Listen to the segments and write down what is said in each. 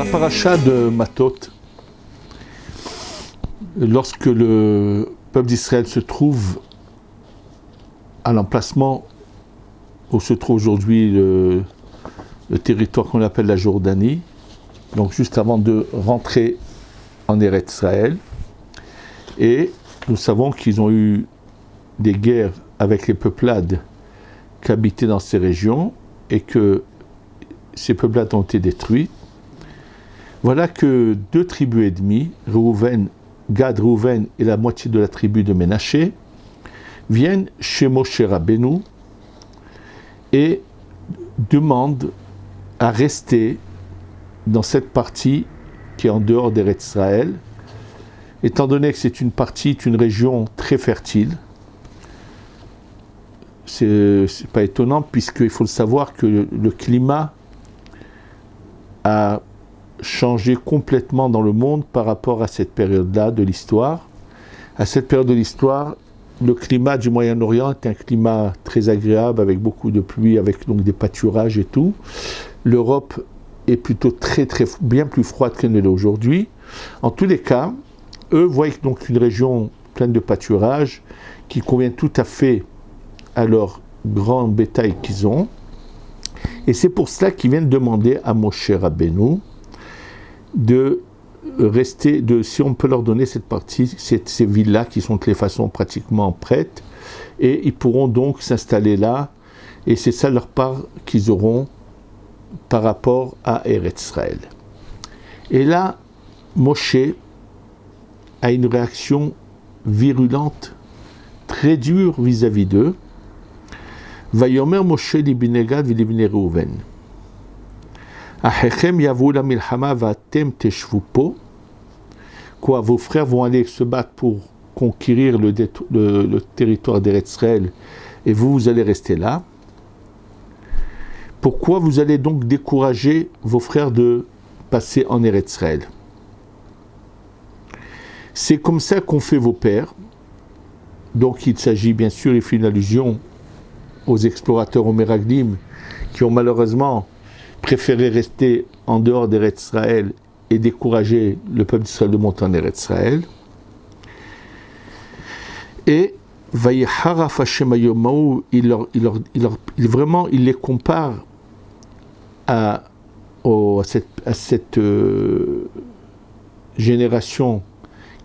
la paracha de Matot, lorsque le peuple d'Israël se trouve à l'emplacement où se trouve aujourd'hui le territoire qu'on appelle la Jordanie, donc juste avant de rentrer en Eretz Israël, et nous savons qu'ils ont eu des guerres avec les peuplades qui habitaient dans ces régions et que ces peuplades ont été détruits. Voilà que 2 tribus et demie, Gad, Reuven et la moitié de la tribu de Ménaché, viennent chez Moshe Rabbeinu et demandent à rester dans cette partie qui est en dehors d'Eretz Israël, étant donné que c'est une région très fertile. C'est pas étonnant, puisqu'il faut le savoir que le climat a changé complètement dans le monde par rapport à cette période-là de l'histoire. À cette période de l'histoire, le climat du Moyen-Orient est un climat très agréable, avec beaucoup de pluie, avec donc des pâturages et tout. L'Europe est plutôt bien plus froide qu'elle ne l'est aujourd'hui. En tous les cas, eux voient donc une région pleine de pâturages qui convient tout à fait à leur grand bétail qu'ils ont. Et c'est pour cela qu'ils viennent demander à Moshe Rabbeinu de rester, si on peut leur donner cette partie, ces villes-là qui sont de toutes les façons pratiquement prêtes, et ils pourront donc s'installer là, et c'est ça leur part qu'ils auront par rapport à Eretz Israël. Et là, Moshe a une réaction virulente, très dure vis-à-vis d'eux. Vayomer Moshe libnei Gad v'libnei Reuven. Achechem yavou la milchama v'atem teshvu po. Quoi, vos frères vont aller se battre pour conquérir le territoire d'Eretz Israël, et vous allez rester là. Pourquoi vous allez donc décourager vos frères de passer en Eretz Israël? C'est comme ça qu'ont fait vos pères. Donc il s'agit bien sûr, il fait une allusion aux explorateurs, aux Meraglim, qui ont malheureusement préféré rester en dehors d'Eretz Israël et décourager le peuple d'Israël de monter en Eretz Israël. Et Vayicharaf Hashem Hayomahu, il les compare à cette génération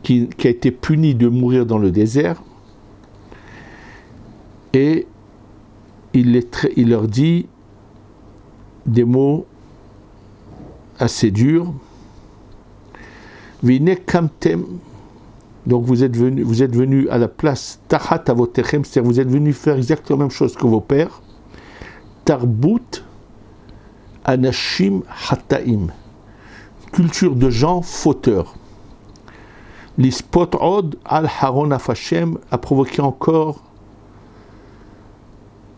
qui a été punie de mourir dans le désert, et il leur dit des mots assez durs. Vine kamtem, donc vous êtes venus à la place Tachat Avotechem, c'est-à-dire vous êtes venus faire exactement la même chose que vos pères. Tarbut Anashim Hataim, culture de gens fauteurs. L'ispot od al Haron Afashem, a provoqué encore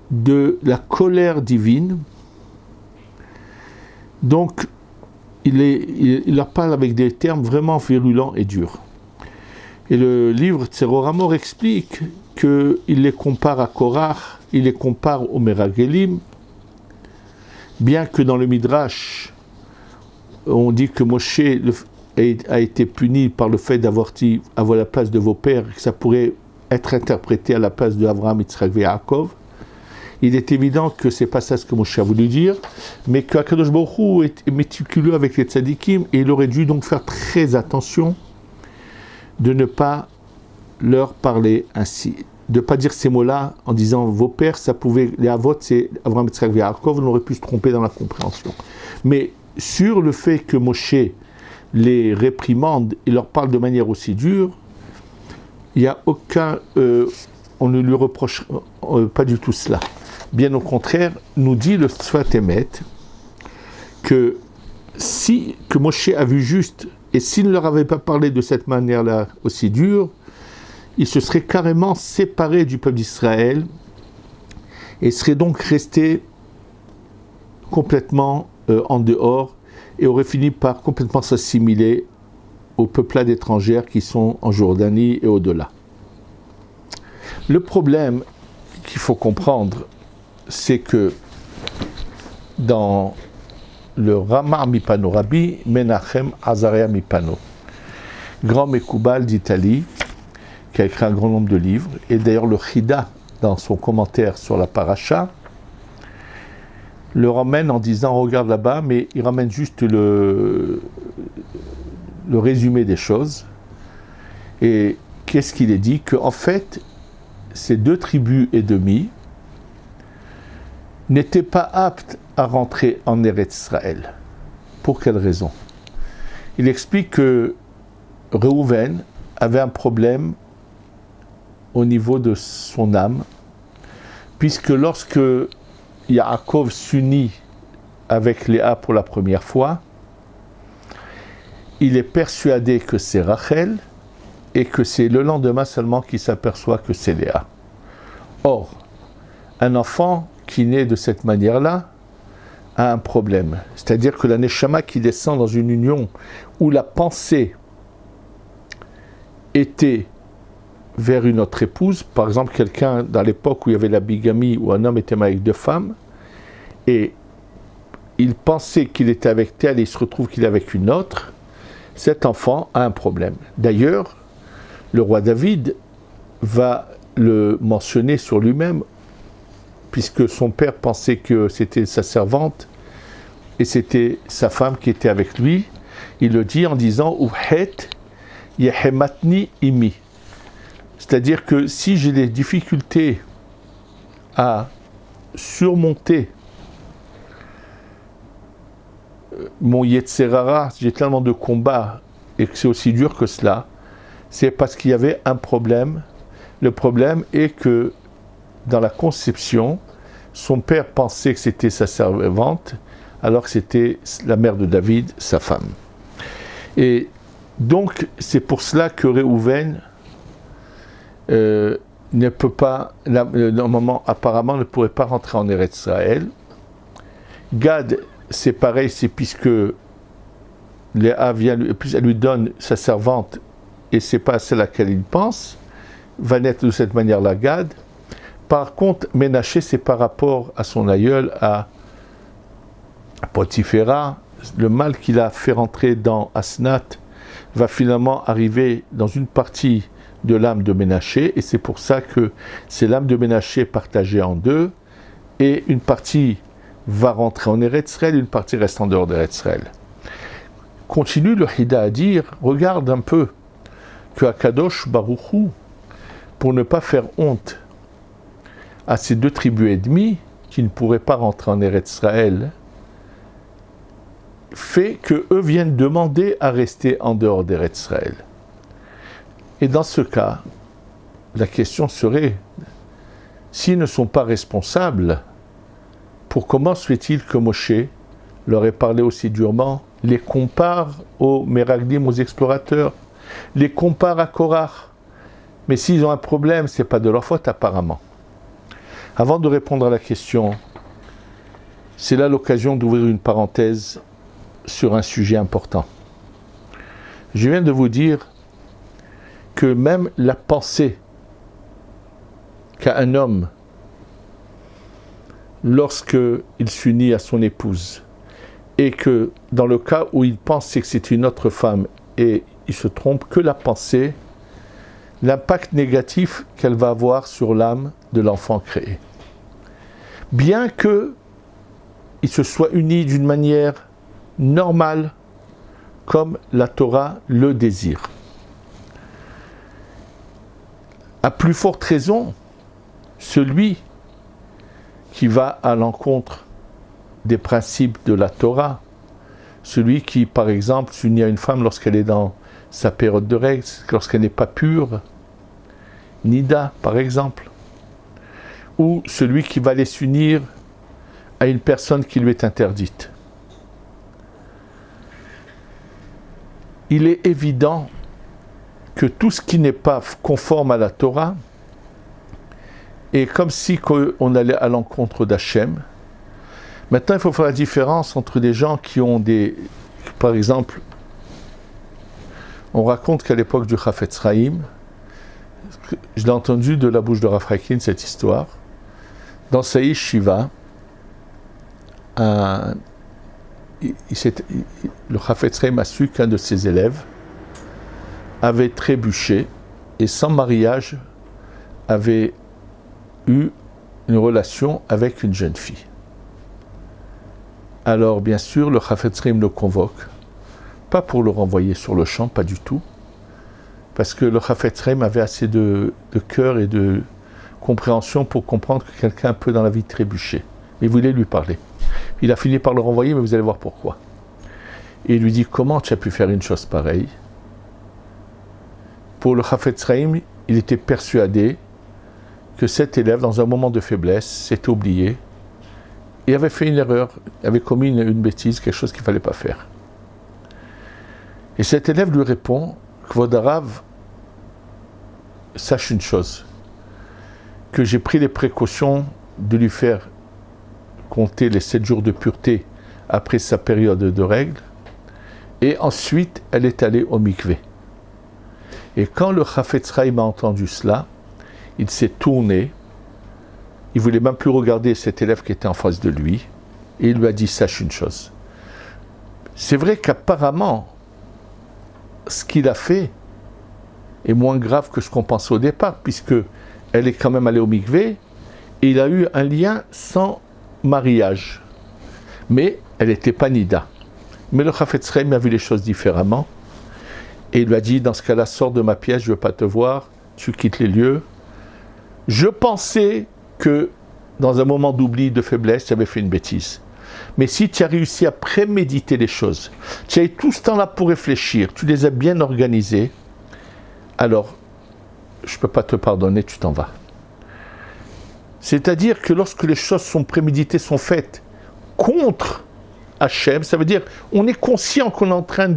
de la colère divine. Donc il leur parle avec des termes vraiment virulents et durs. Et le livre Tzeror Hamor explique qu'il les compare à Korach, il les compare aux Meragelim, bien que dans le Midrash, on dit que Moshe a été puni par le fait d'avoir dit avoir la place de vos pères, que ça pourrait être interprété à la place de Abraham, Yitzhak et Yaakov. Il est évident que ce n'est pas ça ce que Moshe a voulu dire, mais qu'Akadosh Baruch Hu est méticuleux avec les tzadikim, et il aurait dû donc faire très attention de ne pas leur parler ainsi, de ne pas dire ces mots-là en disant vos pères, ça pouvait, les avot, c'est Abraham, Yitzhak et Yaakov, on aurait pu se tromper dans la compréhension. Mais sur le fait que Moshe les réprimande et leur parle de manière aussi dure, il n'y a aucun, on ne lui reproche pas du tout cela. Bien au contraire, nous dit le Sfat Emet que Moshe a vu juste, et s'il ne leur avait pas parlé de cette manière-là aussi dure, il se serait carrément séparé du peuple d'Israël et serait donc resté complètement en dehors et aurait fini par complètement s'assimiler aux peuplades étrangères qui sont en Jordanie et au-delà. Le problème qu'il faut comprendre, c'est que dans le Rama Mipano, Rabbi Menachem Azaria Mipano, grand Mekoubal d'Italie, qui a écrit un grand nombre de livres, et d'ailleurs le Chida, dans son commentaire sur la paracha, le ramène en disant, regarde là-bas, mais il ramène juste le résumé des choses. Et qu'est-ce qu'il est dit? Qu'en fait, ces deux tribus et demie n'étaient pas aptes à rentrer en Eretz Israël. Pour quelle raison? Il explique que Réhouven avait un problème au niveau de son âme, puisque lorsque Yaakov s'unit avec Léa pour la première fois, il est persuadé que c'est Rachel et que c'est le lendemain seulement qu'il s'aperçoit que c'est Léa. Or, un enfant qui naît de cette manière-là a un problème. C'est-à-dire que la Neshama qui descend dans une union où la pensée était vers une autre épouse, par exemple quelqu'un dans l'époque où il y avait la bigamie, où un homme était marié avec deux femmes, et il pensait qu'il était avec telle et il se retrouve qu'il est avec une autre, cet enfant a un problème. D'ailleurs, le roi David va le mentionner sur lui-même, puisque son père pensait que c'était sa servante, et c'était sa femme qui était avec lui. Il le dit en disant « Uhet yehematni imi ». C'est-à-dire que si j'ai des difficultés à surmonter mon Yetzerara, j'ai tellement de combats et que c'est aussi dur que cela, c'est parce qu'il y avait un problème. Le problème est que dans la conception, son père pensait que c'était sa servante, alors que c'était la mère de David, sa femme. Et donc, c'est pour cela que Réhouven ne peut pas, normalement, apparemment, ne pourrait pas rentrer en Eretz Israël. Gad, c'est pareil, c'est puisque Léa vient, elle lui donne sa servante, et c'est pas celle à laquelle il pense, va naître de cette manière-là Gad. Par contre, Ménaché, c'est par rapport à son aïeul, à Potiphera. Le mal qu'il a fait rentrer dans Asnat va finalement arriver dans une partie de l'âme de Ménaché, et c'est pour ça que c'est l'âme de Ménaché partagée en deux, et une partie va rentrer en Eretz Israël, une partie reste en dehors d'Eretz Israël. Continue le Hida à dire, regarde un peu, que Akadosh Baruch Hu, pour ne pas faire honte à ces deux tribus et demie, qui ne pourraient pas rentrer en Eretz Israël, fait que eux viennent demander à rester en dehors d'Eretz Israël. Et dans ce cas, la question serait, s'ils ne sont pas responsables, pour comment se fait-il que Moshe leur ait parlé aussi durement, les compare aux Meraglim, aux explorateurs, les compare à Korach? Mais s'ils ont un problème, ce n'est pas de leur faute apparemment. Avant de répondre à la question, c'est là l'occasion d'ouvrir une parenthèse sur un sujet important. Je viens de vous dire que même la pensée qu'a un homme lorsqu'il s'unit à son épouse, et que dans le cas où il pensait que c'est une autre femme et il se trompe, que la pensée, l'impact négatif qu'elle va avoir sur l'âme de l'enfant créé. Bien qu'il se soit uni d'une manière normale, comme la Torah le désire. À plus forte raison, celui qui va à l'encontre des principes de la Torah, celui qui, par exemple, s'unit à une femme lorsqu'elle est dans sa période de règles, lorsqu'elle n'est pas pure, Nida, par exemple, ou celui qui va aller s'unir à une personne qui lui est interdite. Il est évident que tout ce qui n'est pas conforme à la Torah est comme si on allait à l'encontre d'Hachem. Maintenant, il faut faire la différence entre des gens qui ont des... Par exemple, on raconte qu'à l'époque du Chafetz Chaim, je l'ai entendu de la bouche de Rav Hakin, cette histoire, dans sa yeshiva, il le Chafetz Chaim a su qu'un de ses élèves avait trébuché et sans mariage avait eu une relation avec une jeune fille. Alors bien sûr, le Chafetz Chaim le convoque, pas pour le renvoyer sur le champ, pas du tout, parce que le Chafetz Chaim avait assez de cœur et de compréhension pour comprendre que quelqu'un peut dans la vie trébucher. Il voulait lui parler. Il a fini par le renvoyer, mais vous allez voir pourquoi. Et il lui dit, comment tu as pu faire une chose pareille? Pour le Chafetz Chaim, il était persuadé que cet élève, dans un moment de faiblesse, s'était oublié et avait fait une erreur, avait commis une bêtise, quelque chose qu'il ne fallait pas faire. Et cet élève lui répond, Kvod Harav, sache une chose, que j'ai pris les précautions de lui faire compter les 7 jours de pureté après sa période de règles, et ensuite elle est allée au mikvé. Et quand le Chafetz Chaim a entendu cela, il s'est tourné, il ne voulait même plus regarder cet élève qui était en face de lui, et il lui a dit, sache une chose. C'est vrai qu'apparemment, ce qu'il a fait est moins grave que ce qu'on pensait au départ, puisque elle est quand même allée au mikvé, et il a eu un lien sans mariage. Mais elle n'était pas nida. Mais le Chafetz Chaim a vu les choses différemment, et il lui a dit, dans ce cas-là, sors de ma pièce, je ne veux pas te voir, tu quittes les lieux. Je pensais que dans un moment d'oubli, de faiblesse, tu avais fait une bêtise. Mais si tu as réussi à préméditer les choses, tu as eu tout ce temps-là pour réfléchir, tu les as bien organisées, alors je ne peux pas te pardonner, tu t'en vas. C'est-à-dire que lorsque les choses sont préméditées, sont faites contre Hachem, ça veut dire on est conscient qu'on est en train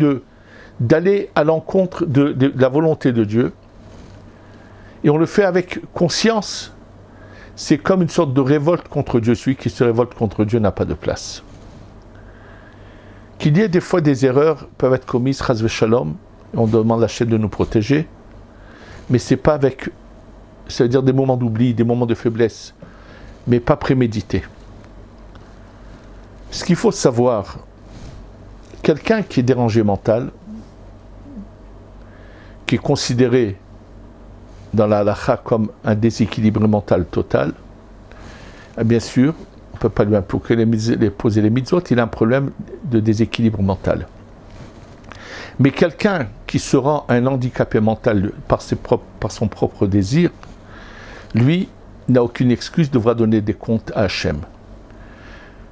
d'aller à l'encontre de la volonté de Dieu, et on le fait avec conscience. C'est comme une sorte de révolte contre Dieu. Celui qui se révolte contre Dieu n'a pas de place. Qu'il y ait des fois des erreurs peuvent être commises, chas v'shalom, on demande à Hachem de nous protéger, mais c'est pas avec, ça veut dire des moments d'oubli, des moments de faiblesse, mais pas prémédités. Ce qu'il faut savoir, quelqu'un qui est dérangé mental, qui est considéré dans la halakha comme un déséquilibre mental total, bien sûr, on ne peut pas lui poser les mitzvot, il a un problème de déséquilibre mental. Mais quelqu'un qui se rend un handicapé mental par son propre désir, lui n'a aucune excuse, devra donner des comptes à Hachem.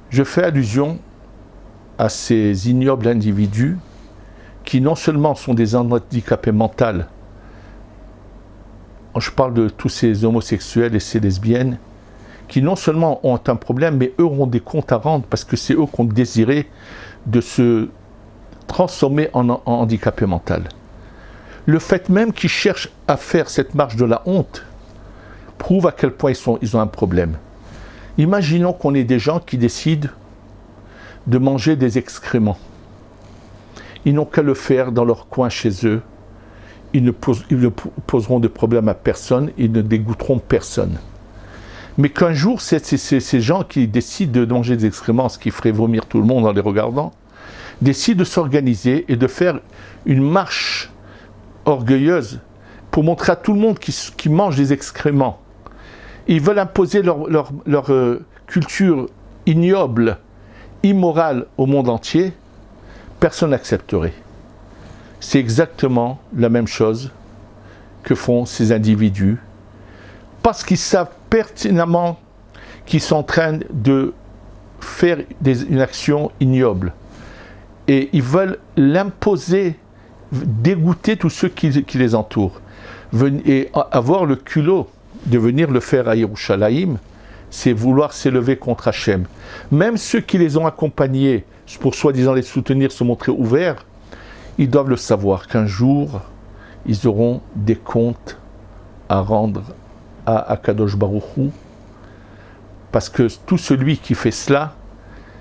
Je fais allusion à ces ignobles individus qui non seulement sont des handicapés mentaux, je parle de tous ces homosexuels et ces lesbiennes, qui non seulement ont un problème, mais eux auront des comptes à rendre parce que c'est eux qui ont désiré de se transformer en handicapé mental. Le fait même qu'ils cherchent à faire cette marche de la honte prouve à quel point ils ont un problème. Imaginons qu'on ait des gens qui décident de manger des excréments. Ils n'ont qu'à le faire dans leur coin chez eux. Ils ne poseront de problème à personne, ils ne dégoûteront personne. Mais qu'un jour, ces gens qui décident de manger des excréments, ce qui ferait vomir tout le monde en les regardant, décident de s'organiser et de faire une marche orgueilleuse pour montrer à tout le monde qui mange des excréments. Ils veulent imposer leur culture ignoble, immorale au monde entier, personne n'accepterait. C'est exactement la même chose que font ces individus, parce qu'ils savent pertinemment qu'ils sont en train de faire une action ignoble. Et ils veulent l'imposer, dégoûter tous ceux qui les entourent. Et avoir le culot de venir le faire à Yerushalayim, c'est vouloir s'élever contre Hachem. Même ceux qui les ont accompagnés, pour soi-disant les soutenir, se montrer ouverts, ils doivent le savoir qu'un jour, ils auront des comptes à rendre à Akadosh Baruch Hu, parce que tout celui qui fait cela,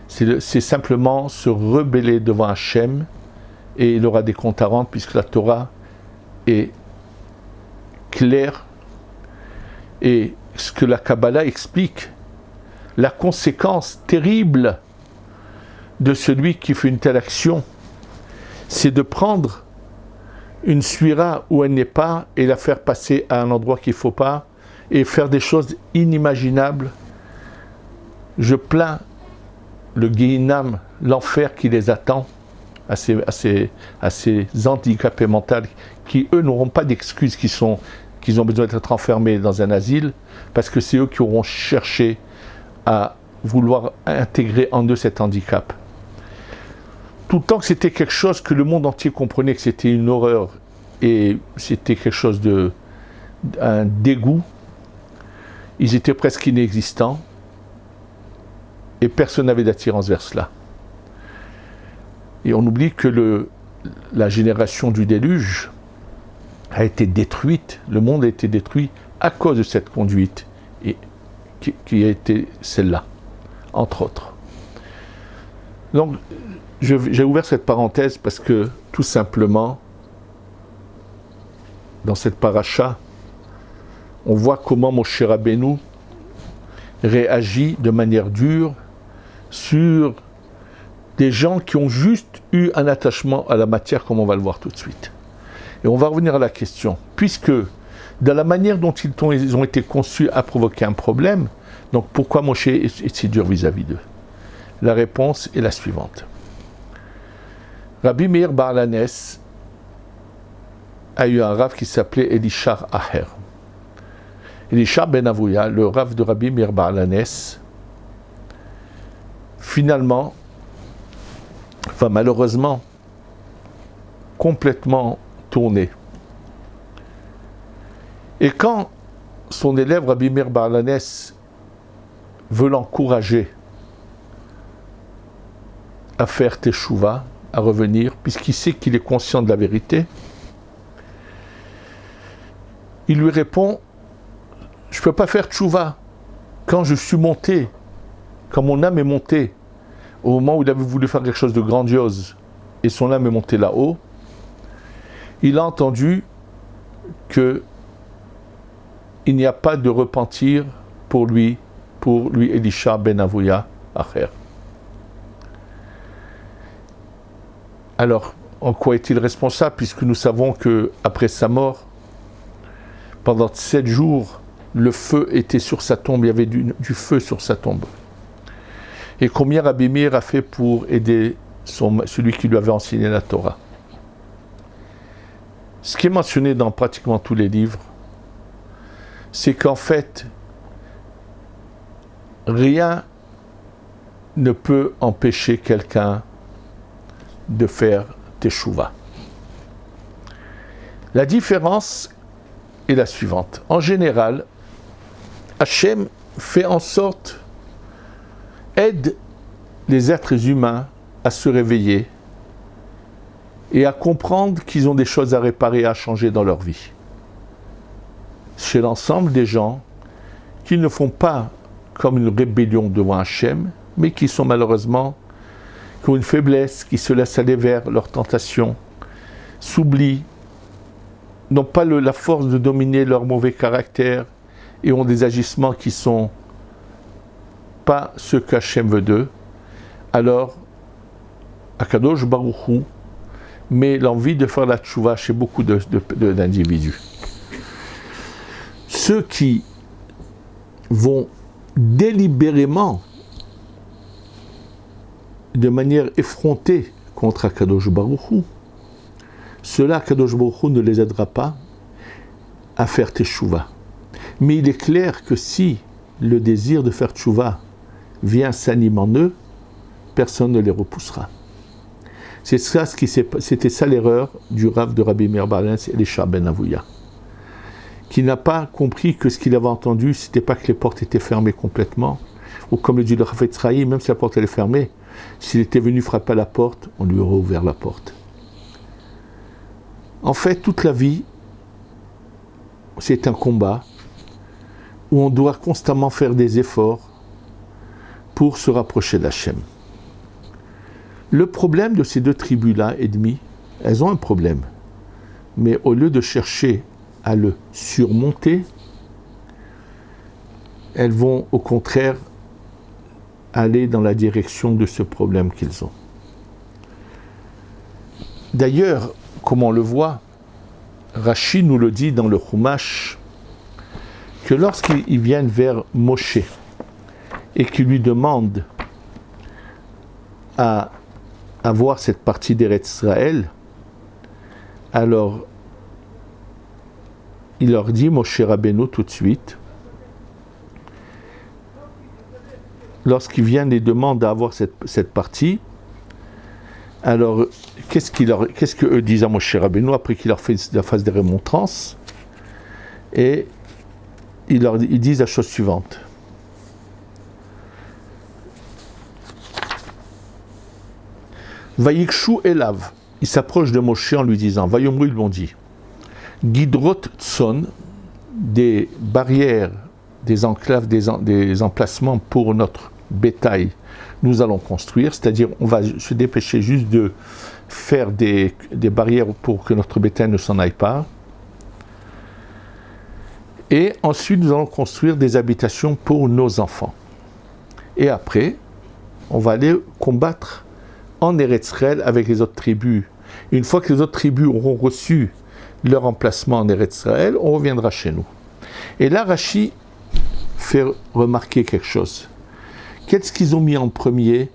c'est simplement se rebeller devant Hachem, et il aura des comptes à rendre, puisque la Torah est claire, et ce que la Kabbalah explique, la conséquence terrible de celui qui fait une telle action, c'est de prendre une suira où elle n'est pas et la faire passer à un endroit qu'il ne faut pas et faire des choses inimaginables. Je plains le Guéhinam, l'enfer qui les attend à ces handicapés mentaux qui, eux, n'auront pas d'excuses qu'ils ont besoin d'être enfermés dans un asile parce que c'est eux qui auront cherché à vouloir intégrer en eux cet handicap. Tout le temps que c'était quelque chose que le monde entier comprenait que c'était une horreur et c'était quelque chose un dégoût, ils étaient presque inexistants et personne n'avait d'attirance vers cela. Et on oublie que la génération du déluge a été détruite, le monde a été détruit à cause de cette conduite et qui a été celle-là, entre autres. Donc, j'ai ouvert cette parenthèse parce que, tout simplement, dans cette paracha, on voit comment Moshe Rabbeinu réagit de manière dure sur des gens qui ont juste eu un attachement à la matière, comme on va le voir tout de suite. Et on va revenir à la question. Puisque, dans la manière dont ils ont été conçus à provoquer un problème, donc pourquoi Moshe est si dur vis-à-vis d'eux? La réponse est la suivante. Rabbi Meir Bar Lanes a eu un rav qui s'appelait Elishar Aher. Elishar ben Avouya, le rav de Rabbi Meir Bar Lanes, finalement, va malheureusement complètement tourner. Et quand son élève Rabbi Meir Bar Lanes veut l'encourager à faire teshuva, à revenir, puisqu'il sait qu'il est conscient de la vérité, il lui répond: je ne peux pas faire teshuva. Quand je suis monté, quand mon âme est montée, au moment où il avait voulu faire quelque chose de grandiose, et son âme est montée là-haut, il a entendu qu'il n'y a pas de repentir pour lui Elisha ben Avouya Acher. Alors, en quoi est-il responsable, puisque nous savons qu'après sa mort, pendant 7 jours, le feu était sur sa tombe, il y avait du feu sur sa tombe. Et combien Rabbi Meir a fait pour aider celui qui lui avait enseigné la Torah? Ce qui est mentionné dans pratiquement tous les livres, c'est qu'en fait, rien ne peut empêcher quelqu'un de faire teshuva. La différence est la suivante. En général, Hachem fait en sorte, aide les êtres humains à se réveiller et à comprendre qu'ils ont des choses à réparer, à changer dans leur vie. Chez l'ensemble des gens qui ne font pas comme une rébellion devant Hachem, mais qui sont malheureusement, qui ont une faiblesse, qui se laissent aller vers leur tentation, s'oublient, n'ont pas la force de dominer leur mauvais caractère et ont des agissements qui ne sont pas ce qu'Hachem veut d'eux, alors Akadosh Baruch Hu met l'envie de faire la tchouva chez beaucoup d'individus. Ceux qui vont délibérément, de manière effrontée contre Akadosh Baruch Hu, cela, Akadosh Baruch Hu ne les aidera pas à faire teshuva. Mais il est clair que si le désir de faire teshuva vient s'animer en eux, personne ne les repoussera. C'était ça l'erreur du rav de Rabbi Meir Bar Lanes, Elishar ben Avouya, qui n'a pas compris que ce qu'il avait entendu, c'était pas que les portes étaient fermées complètement, ou comme le dit le Chafetz Chaim, même si la porte elle est fermée, s'il était venu frapper à la porte, on lui aurait ouvert la porte. En fait, toute la vie, c'est un combat où on doit constamment faire des efforts pour se rapprocher d'Hachem. Le problème de ces deux tribus-là, ennemies, elles ont un problème. Mais au lieu de chercher à le surmonter, elles vont au contraire aller dans la direction de ce problème qu'ils ont. D'ailleurs, comme on le voit, Rashi nous le dit dans le Chumash, que lorsqu'ils viennent vers Moshe et qu'ils lui demandent à avoir cette partie d'Eretz Israël, alors il leur dit, Moshe Rabbeinu, tout de suite, lorsqu'ils viennent et demandent à avoir cette partie, alors qu'est-ce qu'eux disent à Moshe Rabbeinu après qu'il leur fait la phase des remontrances? Et ils disent la chose suivante. Vayikshu Elav, il s'approche de Moshe en lui disant, Vayomru, ils m'ont dit, Gidrot Tson, des barrières, des enclaves, des emplacements pour notre bétail, nous allons construire, c'est-à-dire on va se dépêcher juste de faire des barrières pour que notre bétail ne s'en aille pas. Et ensuite, nous allons construire des habitations pour nos enfants. Et après, on va aller combattre en Eretz Israël avec les autres tribus. Une fois que les autres tribus auront reçu leur emplacement en Eretz Israël, on reviendra chez nous. Et là, Rashi fait remarquer quelque chose. Qu'est-ce qu'ils ont mis en premier?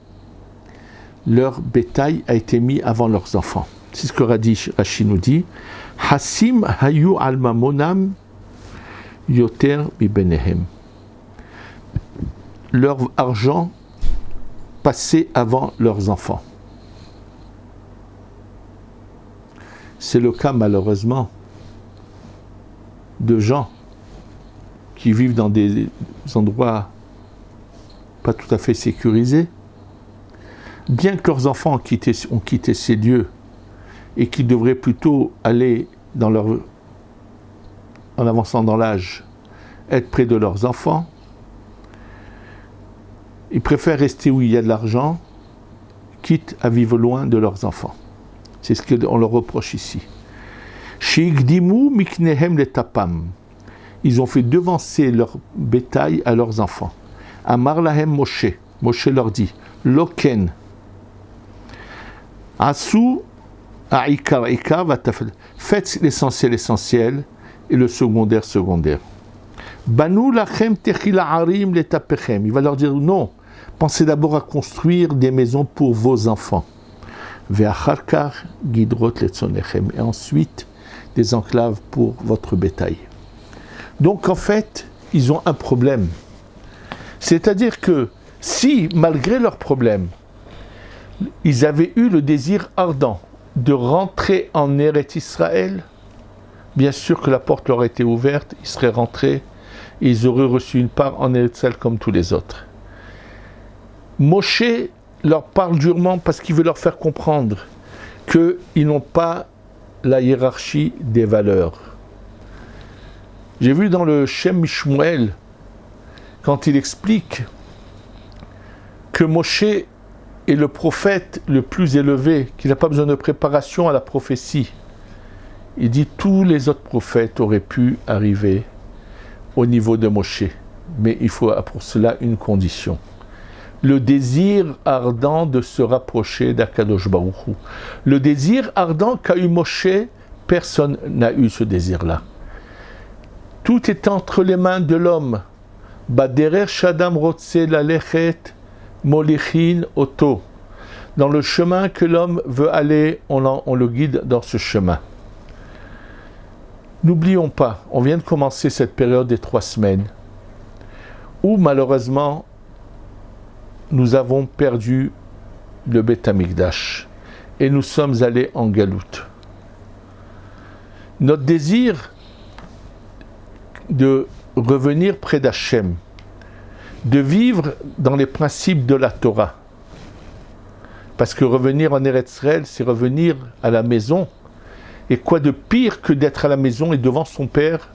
Leur bétail a été mis avant leurs enfants. C'est ce que Rashi nous dit. Hasim hayu alma monam yoter bibenehem. Leur argent passait avant leurs enfants. C'est le cas malheureusement de gens qui vivent dans des endroits pas tout à fait sécurisés, bien que leurs enfants ont quitté ces lieux et qu'ils devraient plutôt aller en avançant dans l'âge, être près de leurs enfants, ils préfèrent rester où il y a de l'argent, quitte à vivre loin de leurs enfants. C'est ce qu'on leur reproche ici. Sheigdimu miknehem letapam. Ils ont fait devancer leur bétail à leurs enfants. Amar lahem Moshe. Moshe leur dit, Loken. Asu a'ikar ikar vatafel. Faites l'essentiel et le secondaire. Banu lachem techila arim letapechem. Il va leur dire, non, pensez d'abord à construire des maisons pour vos enfants. Ve'acharkar gidrot letzonechem. Et ensuite, des enclaves pour votre bétail. Donc en fait, ils ont un problème. C'est-à-dire que si, malgré leur problème, ils avaient eu le désir ardent de rentrer en Eretz Israël, bien sûr que la porte leur était ouverte, ils seraient rentrés et ils auraient reçu une part en Eretz Israël comme tous les autres. Moshe leur parle durement parce qu'il veut leur faire comprendre qu'ils n'ont pas la hiérarchie des valeurs. J'ai vu dans le Shem Mishmuel, quand il explique que Moshe est le prophète le plus élevé, qu'il n'a pas besoin de préparation à la prophétie. Il dit tous les autres prophètes auraient pu arriver au niveau de Moshe, mais il faut pour cela une condition. Le désir ardent de se rapprocher d'Akadosh Baruch Hu. Le désir ardent qu'a eu Moshe, personne n'a eu ce désir-là. Tout est entre les mains de l'homme. Baderer shadam rotse lalechet molichin oto. Dans le chemin que l'homme veut aller, on le guide dans ce chemin. N'oublions pas, on vient de commencer cette période des 3 semaines, où malheureusement, nous avons perdu le Beth Amikdash et nous sommes allés en galoute. Notre désir de revenir près d'Hachem, de vivre dans les principes de la Torah, parce que revenir en Eretz Israël, c'est revenir à la maison, et quoi de pire que d'être à la maison et devant son père,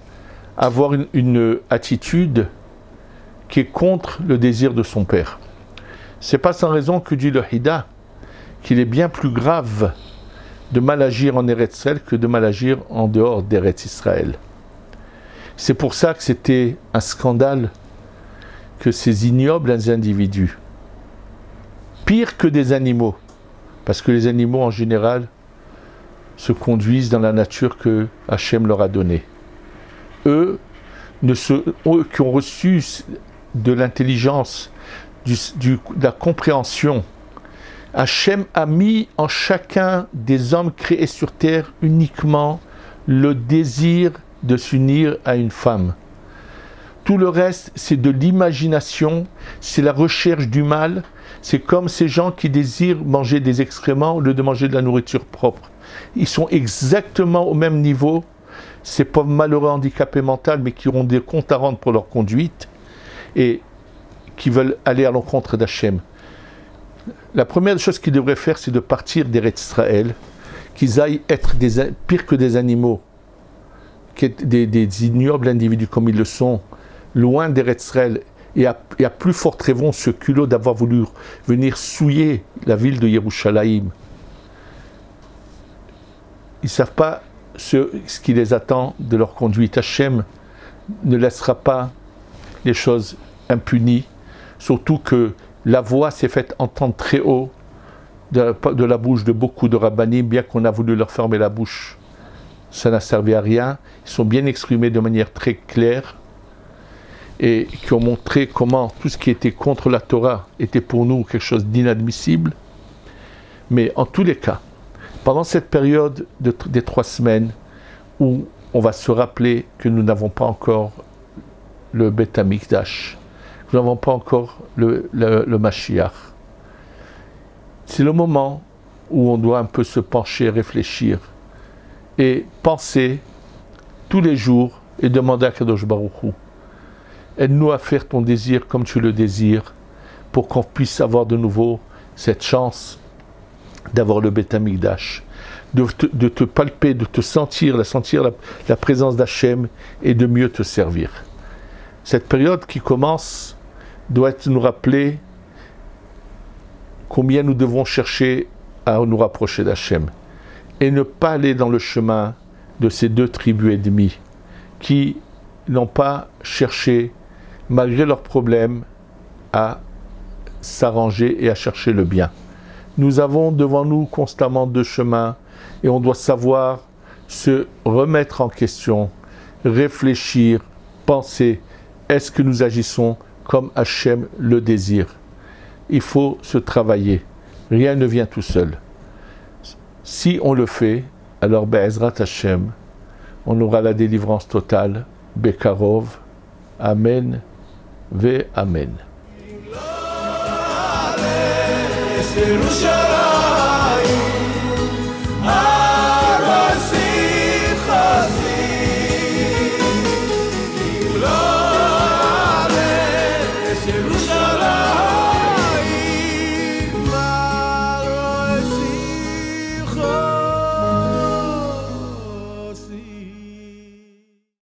avoir une attitude qui est contre le désir de son père. C'est pas sans raison que dit le Hida qu'il est bien plus grave de mal agir en Eretz Israël que de mal agir en dehors d'Eretz Israël. C'est pour ça que c'était un scandale que ces ignobles individus pire que des animaux, parce que les animaux en général se conduisent dans la nature que Hachem leur a donnée. Eux qui ont reçu de l'intelligence, de la compréhension, Hachem a mis en chacun des hommes créés sur terre uniquement le désir de s'unir à une femme. Tout le reste, c'est de l'imagination, c'est la recherche du mal. C'est comme ces gens qui désirent manger des excréments au lieu de manger de la nourriture propre. Ils sont exactement au même niveau. Ces pauvres malheureux handicapés mentaux, mais qui auront des comptes à rendre pour leur conduite et qui veulent aller à l'encontre d'Hachem. La première chose qu'ils devraient faire, c'est de partir d'Eretz Israël, qu'ils aillent être pire que des animaux, des ignobles individus comme ils le sont, loin d'Eretz Israël, et à plus forte raison ce culot d'avoir voulu venir souiller la ville de Yerushalayim. Ils ne savent pas ce qui les attend de leur conduite. Hachem ne laissera pas les choses impunies, surtout que la voix s'est faite entendre très haut de la bouche de beaucoup de rabbanim, bien qu'on a voulu leur fermer la bouche. Ça n'a servi à rien. Ils sont bien exprimés de manière très claire et qui ont montré comment tout ce qui était contre la Torah était pour nous quelque chose d'inadmissible. Mais en tous les cas, pendant cette période des 3 semaines où on va se rappeler que nous n'avons pas encore le Beth Amikdash, nous n'avons pas encore le Mashiach, c'est le moment où on doit un peu se pencher, réfléchir et penser tous les jours et demander à Kadosh Baruch Hu, aide-nous à faire ton désir comme tu le désires pour qu'on puisse avoir de nouveau cette chance d'avoir le Beth Amikdash, de te palper, de te sentir la présence d'Hachem et de mieux te servir. Cette période qui commence doit nous rappeler combien nous devons chercher à nous rapprocher d'Hachem et ne pas aller dans le chemin de ces 2 tribus ennemies qui n'ont pas cherché, malgré leurs problèmes, à s'arranger et à chercher le bien. Nous avons devant nous constamment 2 chemins et on doit savoir se remettre en question, réfléchir, penser, est-ce que nous agissons comme Hachem le désire? Il faut se travailler, rien ne vient tout seul. Si on le fait, alors Be'ezrat Hachem, on aura la délivrance totale, Bekarov, Amen, Ve Amen. Yerushalayim